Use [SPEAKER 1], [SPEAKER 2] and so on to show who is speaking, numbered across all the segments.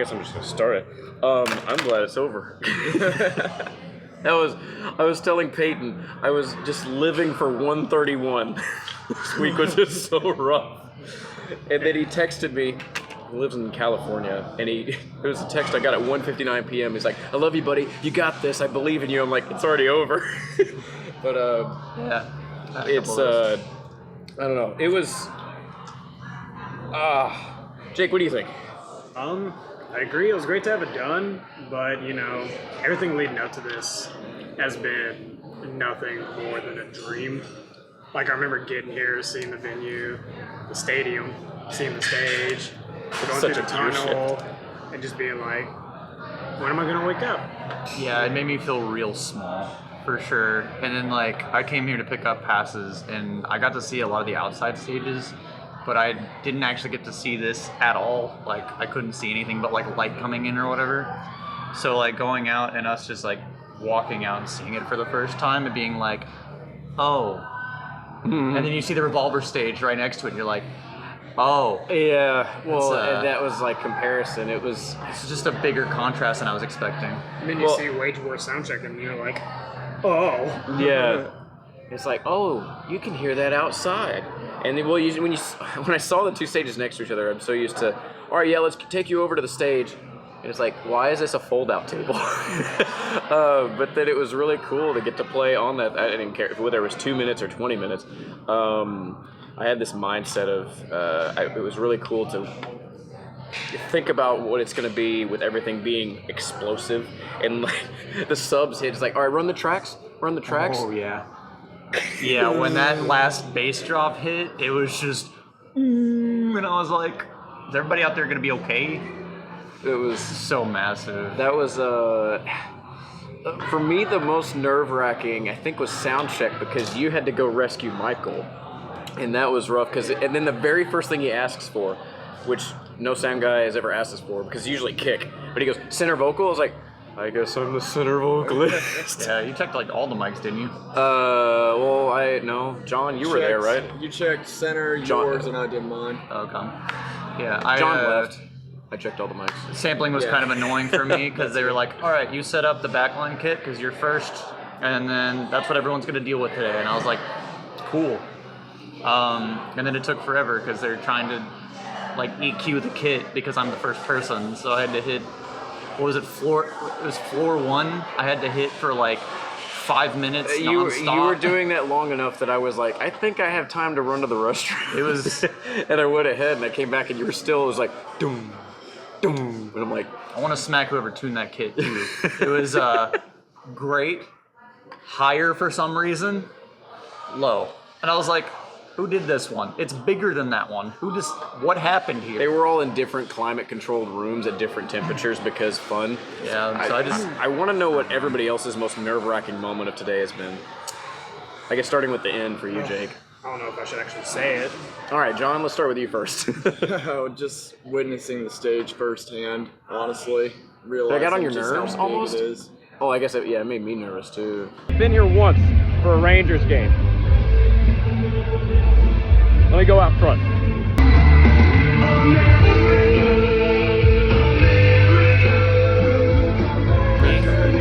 [SPEAKER 1] guess I'm just gonna start it. I'm glad it's over. I was telling Peyton, I was just living for 131. This week was just so rough. And then he texted me. He lives in California, and it was a text I got at 1:59 p.m. He's like, "I love you, buddy. You got this. I believe in you." I'm like, "It's already over." But
[SPEAKER 2] yeah,
[SPEAKER 1] it's I don't know. It was Jake, what do you think?
[SPEAKER 3] I agree. It was great to have it done, but everything leading up to this has been nothing more than a dream. Like, I remember getting here, seeing the venue, the stadium, seeing the stage, going through the tunnel, and just being like, when am I gonna wake up?
[SPEAKER 2] Yeah, it made me feel real small, for sure. And then, I came here to pick up passes, and I got to see a lot of the outside stages, but I didn't actually get to see this at all. I couldn't see anything but, light coming in or whatever. So, going out and us just, walking out and seeing it for the first time and being like, oh. Mm-hmm. And then you see the revolver stage right next to it, and you're like, oh.
[SPEAKER 1] Yeah, well, and that was comparison. It's
[SPEAKER 2] just a bigger contrast than I was expecting.
[SPEAKER 3] And then you see Wage War soundcheck, and you're like, oh.
[SPEAKER 1] Yeah. It's like, oh, you can hear that outside. And then, when I saw the two stages next to each other, I'm so used to, all right, yeah, let's take you over to the stage. And it's like, why is this a fold-out table? But then it was really cool to get to play on that. I didn't care whether it was 2 minutes or 20 minutes. I had this mindset of, it was really cool to think about what it's going to be with everything being explosive. And the subs hit, it's like, all right, run the tracks.
[SPEAKER 2] Oh, yeah. Yeah, when that last bass drop hit, it was just, and I was like, is everybody out there going to be okay?
[SPEAKER 1] It was
[SPEAKER 2] so massive.
[SPEAKER 1] That was, for me, the most nerve-wracking, I think, was soundcheck, because you had to go rescue Michael. And that was rough, and then the very first thing he asks for, which no sound guy has ever asked us for, because usually kick, but he goes, center vocal? I was like, I guess I'm the center vocalist.
[SPEAKER 2] Yeah, you checked all the mics, didn't you?
[SPEAKER 1] No. John, you were there, right?
[SPEAKER 4] You checked center, yours, and I did mine.
[SPEAKER 2] Okay. Yeah,
[SPEAKER 1] John left. I checked all the mics.
[SPEAKER 2] Sampling was kind of annoying for me, because they were like, all right, you set up the backline kit, because you're first, and then that's what everyone's going to deal with today. And I was like, cool. And then it took forever, because they're trying to EQ the kit, because I'm the first person, so I had to hit, it was floor 1. I had to hit for 5 minutes nonstop.
[SPEAKER 1] You were doing that long enough that I was like, I think I have time to run to the restroom.
[SPEAKER 2] It was,
[SPEAKER 1] and I went ahead, and I came back, and you were still, it was like, doom, doom, and I'm like,
[SPEAKER 2] I want to smack whoever tuned that kit too. It was great, higher for some reason, low, and I was like, who did this one? It's bigger than that one. What happened here?
[SPEAKER 1] They were all in different climate-controlled rooms at different temperatures because fun.
[SPEAKER 2] Yeah, so
[SPEAKER 1] I want to know what everybody else's most nerve-wracking moment of today has been. I guess starting with the end for you, Jake.
[SPEAKER 3] I don't know if I should actually say it.
[SPEAKER 1] All right, John, let's start with you first.
[SPEAKER 4] Just witnessing the stage firsthand, honestly.
[SPEAKER 1] Did I get on your nerves almost?
[SPEAKER 4] It is.
[SPEAKER 1] Oh, I guess it made me nervous too. Been here once for a Rangers game. Let me go out front.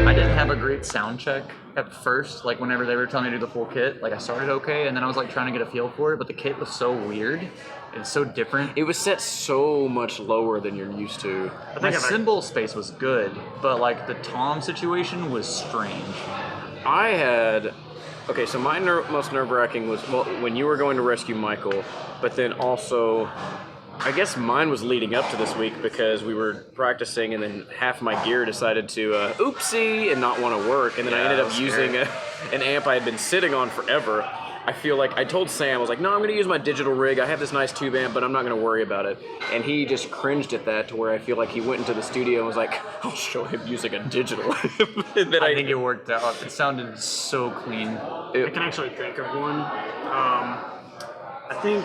[SPEAKER 2] I didn't have a great sound check at first, whenever they were telling me to do the full kit. I started okay, and then I was trying to get a feel for it, but the kit was so weird. It's so different.
[SPEAKER 1] It was set so much lower than you're used to.
[SPEAKER 2] My cymbal space was good, but the tom situation was strange.
[SPEAKER 1] I had... Okay, so my most nerve-wracking was when you were going to rescue Michael, but then also, I guess mine was leading up to this week because we were practicing, and then half my gear decided to oopsie and not want to work, and then I ended up using an amp I had been sitting on forever. I feel like I told Sam, I was like, no, I'm going to use my digital rig. I have this nice tube amp, but I'm not going to worry about it. And he just cringed at that to where I feel like he went into the studio and was like, I'll show him using a digital.
[SPEAKER 2] And then I think it worked out. It sounded so clean.
[SPEAKER 3] I can actually think of one. I think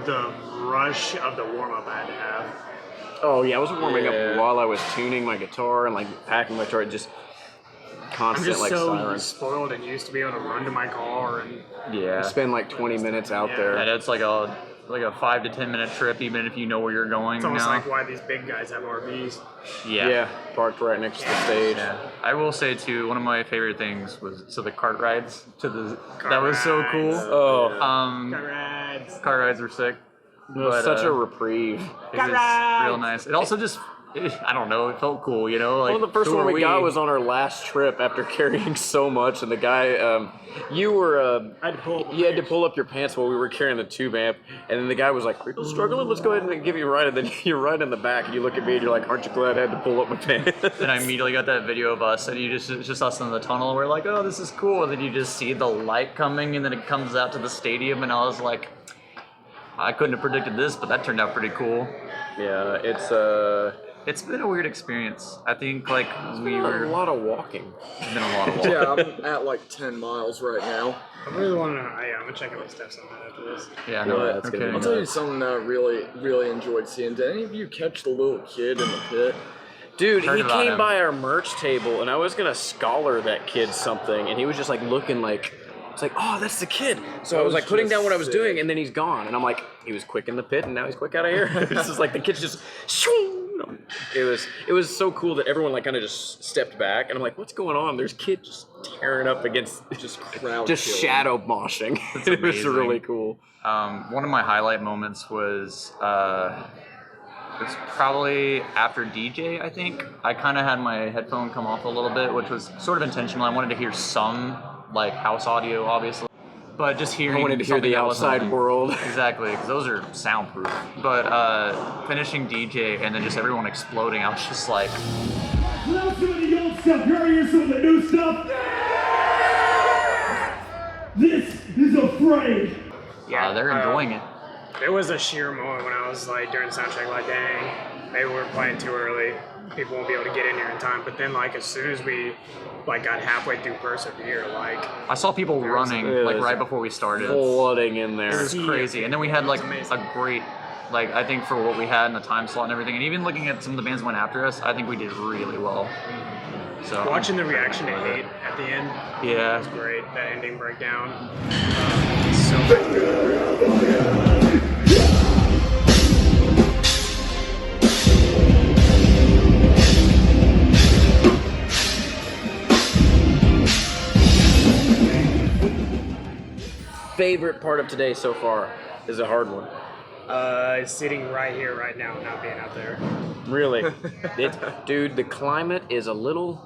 [SPEAKER 3] the rush of the warm-up I had to have.
[SPEAKER 1] Oh, yeah, I was warming up while I was tuning my guitar and packing my guitar. Just constant
[SPEAKER 3] I'm just so
[SPEAKER 1] sirens.
[SPEAKER 3] spoiled and used to be able to run to my car and
[SPEAKER 1] spend 20 minutes out there.
[SPEAKER 2] And it's like a 5 to 10 minute trip, even if you know where you're going.
[SPEAKER 3] It's almost like why these big guys have RVs.
[SPEAKER 2] Yeah.
[SPEAKER 1] Parked right next to the stage.
[SPEAKER 2] Yeah. I will say too, one of my favorite things was the cart rides to the. That was so cool.
[SPEAKER 1] Oh,
[SPEAKER 2] Cart rides were sick.
[SPEAKER 1] it was such a reprieve.
[SPEAKER 2] It was real nice. It also just, I don't know, it felt cool, you know? Like,
[SPEAKER 1] Well, the first
[SPEAKER 2] who
[SPEAKER 1] one
[SPEAKER 2] are
[SPEAKER 1] we got was on our last trip after carrying so much, and the guy, you were,
[SPEAKER 3] I had to pull up my
[SPEAKER 1] you had to
[SPEAKER 3] pants.
[SPEAKER 1] pull up your pants while we were carrying the tube amp, and then the guy was like, "Are you struggling? Let's go ahead and give you a ride." And then you're right in the back, and you look at me, and you're like, "Aren't you glad I had to pull up my pants?"
[SPEAKER 2] And I immediately got that video of us, and it's just us in the tunnel, and we're like, oh, this is cool. And then you just see the light coming, and then it comes out to the stadium, and I was like, I couldn't have predicted this, but that turned out pretty cool.
[SPEAKER 1] Yeah,
[SPEAKER 2] It's been a weird experience. I think like we
[SPEAKER 1] a
[SPEAKER 2] were.
[SPEAKER 1] lot of walking.
[SPEAKER 2] It's been a lot of walking.
[SPEAKER 4] Yeah, I'm at like 10 miles right now.
[SPEAKER 3] I really want to know. I'm gonna check out my steps on that after this.
[SPEAKER 2] Yeah, no,
[SPEAKER 1] Yeah, that's gonna be
[SPEAKER 4] I'll
[SPEAKER 2] okay.
[SPEAKER 4] tell you something that I really enjoyed seeing. Did any of you catch the little kid in the pit?
[SPEAKER 1] Dude,
[SPEAKER 2] Heard
[SPEAKER 1] he
[SPEAKER 2] about
[SPEAKER 1] came
[SPEAKER 2] him.
[SPEAKER 1] by our merch table, and I was gonna scholar that kid something, and he was just like looking like, it's like, oh, that's the kid. So I was like putting down what I was doing, and then he's gone, and I'm like, he was quick in the pit, and now he's quick out of here. It's just like the kid's just, shoo. It was so cool that everyone like kind of just stepped back, and I'm like, what's going on? There's kids just tearing up against,
[SPEAKER 4] Just crowd
[SPEAKER 1] just
[SPEAKER 4] killing.
[SPEAKER 1] shadow moshing. It was
[SPEAKER 2] amazing.
[SPEAKER 1] really cool.
[SPEAKER 2] One of my highlight moments was it's probably after DJ. I think I kind of had my headphone come off a little bit, which was sort of intentional. I wanted to hear some like house audio, obviously, but just hearing.
[SPEAKER 1] I wanted to hear
[SPEAKER 2] something
[SPEAKER 1] the
[SPEAKER 2] that was
[SPEAKER 1] outside
[SPEAKER 2] on-
[SPEAKER 1] world.
[SPEAKER 2] Exactly, because those are soundproof. But finishing DJ and then just everyone exploding, I was just like,
[SPEAKER 5] Love some of the old stuff. You already hear some of the new stuff? This is Afraid.
[SPEAKER 3] Yeah,
[SPEAKER 2] they're enjoying it.
[SPEAKER 3] There was a sheer moment when I was like during soundcheck, like, dang, maybe we're playing too early. People won't be able to get in here in time. But then, like, as soon as we like got halfway through Persevere, like,
[SPEAKER 2] I saw people running like
[SPEAKER 1] was
[SPEAKER 2] right before we started.
[SPEAKER 1] Flooding in
[SPEAKER 2] It
[SPEAKER 1] there.
[SPEAKER 2] was crazy. And then we had like
[SPEAKER 3] amazing.
[SPEAKER 2] a great, like I think for what we had and the time slot and everything, and even looking at some of the bands that went after us, I think we did really well. So
[SPEAKER 3] watching the reaction to Hate at the end
[SPEAKER 2] yeah,
[SPEAKER 3] was great. That ending breakdown, so much.
[SPEAKER 1] Favorite part of today so far is a hard one.
[SPEAKER 3] Sitting right here, right now, not being out there.
[SPEAKER 1] Really, dude. The climate is a little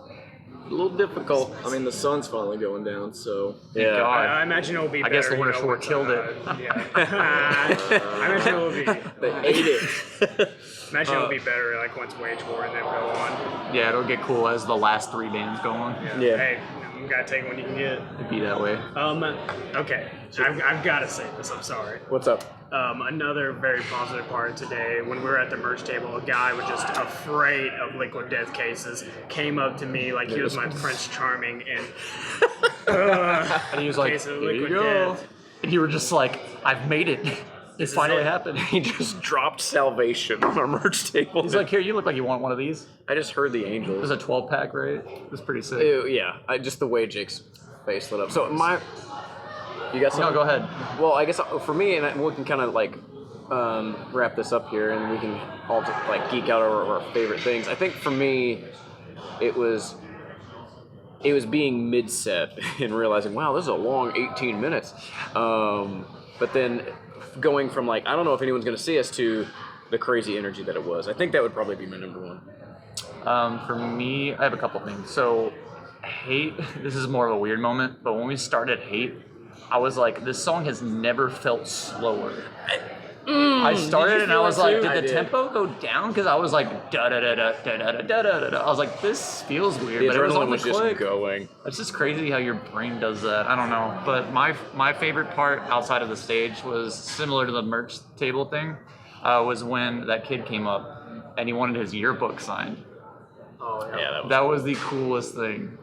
[SPEAKER 1] difficult.
[SPEAKER 4] I mean, the sun's finally going down, so
[SPEAKER 1] Yeah.
[SPEAKER 2] God.
[SPEAKER 3] I imagine it will be.
[SPEAKER 2] I guess
[SPEAKER 3] better,
[SPEAKER 2] the winter
[SPEAKER 3] you know,
[SPEAKER 2] short
[SPEAKER 3] with,
[SPEAKER 2] killed it.
[SPEAKER 3] Yeah. I imagine it will be.
[SPEAKER 4] they ate it.
[SPEAKER 3] Imagine it will be better like once Wage War and then go on.
[SPEAKER 2] yeah, it'll get cool as the last three bands go on.
[SPEAKER 1] Yeah.
[SPEAKER 3] Hey, you gotta take what you can get.
[SPEAKER 2] It'd be that way.
[SPEAKER 3] Okay. I've got to say this. I'm sorry.
[SPEAKER 1] What's up?
[SPEAKER 3] Another very positive part today, when we were at the merch table, a guy was just afraid of Liquid Death cases, came up to me like he was my Prince Charming, and
[SPEAKER 2] And he was like,
[SPEAKER 3] case of
[SPEAKER 2] here you
[SPEAKER 3] Liquid
[SPEAKER 2] go.
[SPEAKER 3] Death.
[SPEAKER 2] And you were just like, I've made it. It finally
[SPEAKER 3] it.
[SPEAKER 2] happened.
[SPEAKER 1] He just dropped Salvation on our merch table.
[SPEAKER 2] He's like, here, you look like you want one of these.
[SPEAKER 1] I just heard the
[SPEAKER 2] It
[SPEAKER 1] angels.
[SPEAKER 2] was a 12 pack, right? It was pretty sick.
[SPEAKER 1] Ew, yeah, just the way Jake's face lit up. So you got something?
[SPEAKER 2] No, go ahead.
[SPEAKER 1] Well, I guess for me, and we can kind of like wrap this up here, and we can all just, like geek out over our favorite things. I think for me, it was being mid-set and realizing, wow, this is a long 18 minutes. But then going from like, I don't know if anyone's going to see us, to the crazy energy that it was. I think that would probably be my number one.
[SPEAKER 2] For me, I have a couple things. So, Hate, this is more of a weird moment, but when we started Hate, I was like, this song has never felt slower. I started and I was like, did the tempo go down? Because I was like, da da da da da da da da da. I was like, this feels weird,
[SPEAKER 1] The
[SPEAKER 2] but it was
[SPEAKER 1] adrenaline
[SPEAKER 2] on
[SPEAKER 1] was
[SPEAKER 2] the
[SPEAKER 1] just
[SPEAKER 2] click.
[SPEAKER 1] going.
[SPEAKER 2] It's just crazy how your brain does that. I don't know. But my favorite part outside of the stage was similar to the merch table thing, was when that kid came up and he wanted his yearbook signed.
[SPEAKER 3] Oh yeah.
[SPEAKER 1] Yeah,
[SPEAKER 2] That was the coolest thing.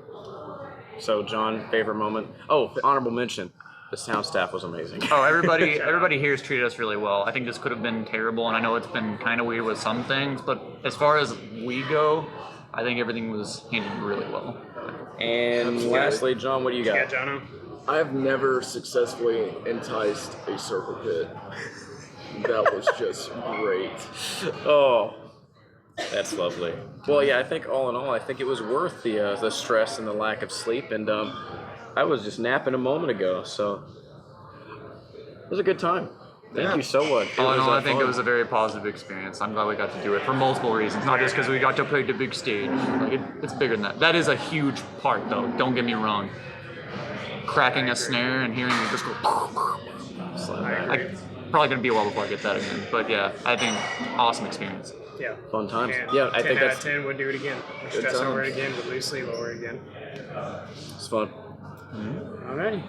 [SPEAKER 1] So, John, favorite moment? Oh, honorable mention. The sound staff was amazing.
[SPEAKER 2] Oh, everybody here has treated us really well. I think this could have been terrible, and I know it's been kind of weird with some things, but as far as we go, I think everything was handled really well.
[SPEAKER 1] And lastly, John, what do you
[SPEAKER 3] Yeah,
[SPEAKER 1] got?
[SPEAKER 3] Jono.
[SPEAKER 4] I have never successfully enticed a circle pit. that was just great.
[SPEAKER 1] Oh, that's lovely. Well, yeah, I think all in all, I think it was worth the stress and the lack of sleep. And I was just napping a moment ago, so it was a good time. Thank you so much.
[SPEAKER 2] All in all, I think it was a very positive experience. I'm glad we got to do it for multiple reasons, not just because we got to play the big stage. Like it's bigger than that. That is a huge part, though. Don't get me wrong. Cracking a snare and hearing it just go. I'm probably gonna be a while before I get that again. But yeah, I think awesome experience.
[SPEAKER 3] Yeah.
[SPEAKER 1] Fun times.
[SPEAKER 3] And
[SPEAKER 1] Yeah, I
[SPEAKER 3] 10
[SPEAKER 1] think
[SPEAKER 3] out
[SPEAKER 1] that's
[SPEAKER 3] of 10 would do it again. Would stress
[SPEAKER 4] times.
[SPEAKER 3] over it again. Would loose sleep over it again.
[SPEAKER 1] it's fun.
[SPEAKER 3] Alrighty.